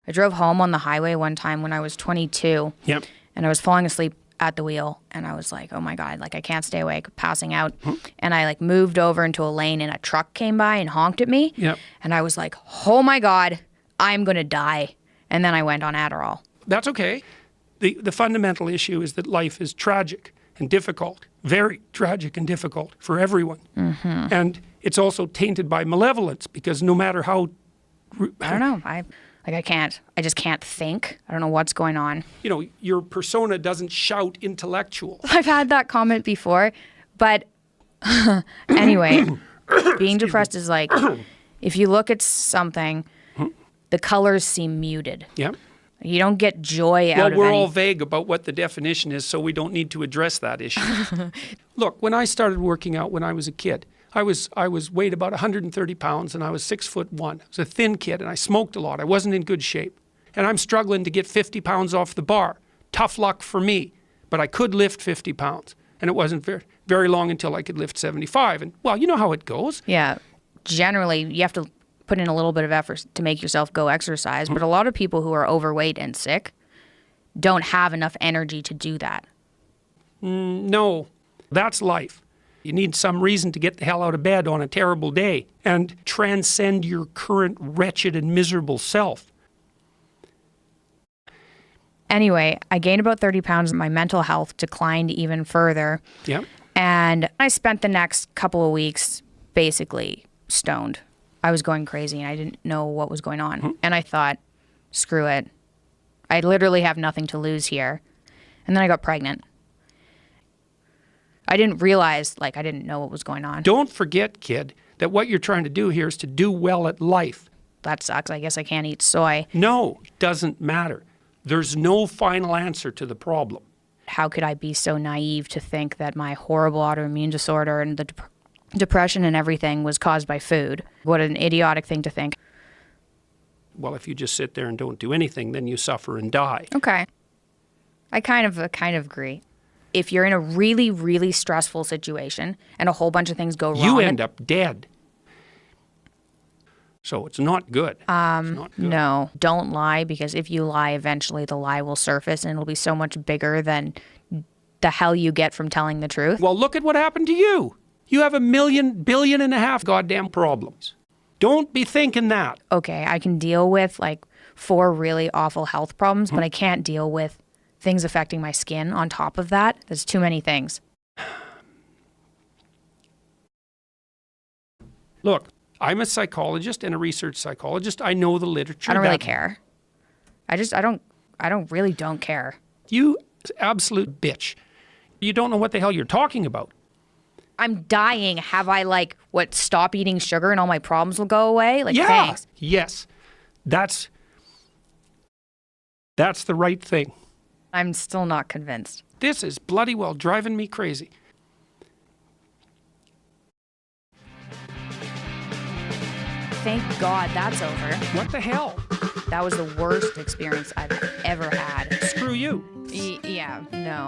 I drove home on the highway one time when I was 22. Yep. And I was falling asleep at the wheel. And I was like, oh my God, like I can't stay awake, passing out. And I like moved over into a lane and a truck came by and honked at me. Yep. And I was like, oh my God, I'm going to die. And then I went on Adderall. That's okay. The fundamental issue is that life is tragic and difficult, very tragic and difficult for everyone. And it's also tainted by malevolence because no matter how... I don't know. I just can't think. I don't know what's going on. You know, your persona doesn't shout intellectual. I've had that comment before, but anyway, being depressed is like, if you look at something, the colors seem muted. Yeah. You don't get joy out of Well, we're any... all vague about what the definition is, so we don't need to address that issue. Look, when I started working out when I was a kid, I was weighed about 130 pounds and I was 6'1". I was a thin kid and I smoked a lot. I wasn't in good shape. And I'm struggling to get 50 pounds off the bar. Tough luck for me, but I could lift 50 pounds. And it wasn't very long until I could lift 75. And well, you know how it goes. Yeah. Generally, you have to put in a little bit of effort to make yourself go exercise. But a lot of people who are overweight and sick don't have enough energy to do that. No, that's life. You need some reason to get the hell out of bed on a terrible day and transcend your current wretched and miserable self. Anyway, I gained about 30 pounds. My mental health declined even further. Yeah. And I spent the next couple of weeks basically stoned. I was going crazy and I didn't know what was going on. And I thought, screw it. I literally have nothing to lose here. And then I got pregnant. I didn't realize, I didn't know what was going on. Don't forget, kid, that what you're trying to do here is to do well at life. That sucks. I guess I can't eat soy. No, it doesn't matter. There's no final answer to the problem. How could I be so naive to think that my horrible autoimmune disorder and the depression and everything was caused by food? What an idiotic thing to think. Well, if you just sit there and don't do anything, then you suffer and die. Okay. I kind of agree. If you're in a really, really stressful situation and a whole bunch of things go wrong... You end up dead. So it's not good. It's not good. No, don't lie, because if you lie, eventually the lie will surface and it'll be so much bigger than the hell you get from telling the truth. Well, look at what happened to you. You have 1 billion and a half goddamn problems. Don't be thinking that. Okay, I can deal with 4 really awful health problems, but I can't deal with things affecting my skin on top of that. There's too many things. Look, I'm a psychologist and a research psychologist. I know the literature. I don't really care. I really don't care. You absolute bitch. You don't know what the hell you're talking about. I'm dying. Have I stop eating sugar and all my problems will go away? Yeah. Thanks. Yes. That's the right thing. I'm still not convinced. This is bloody well driving me crazy. Thank God that's over. What the hell? That was the worst experience I've ever had. Screw you. Yeah, no.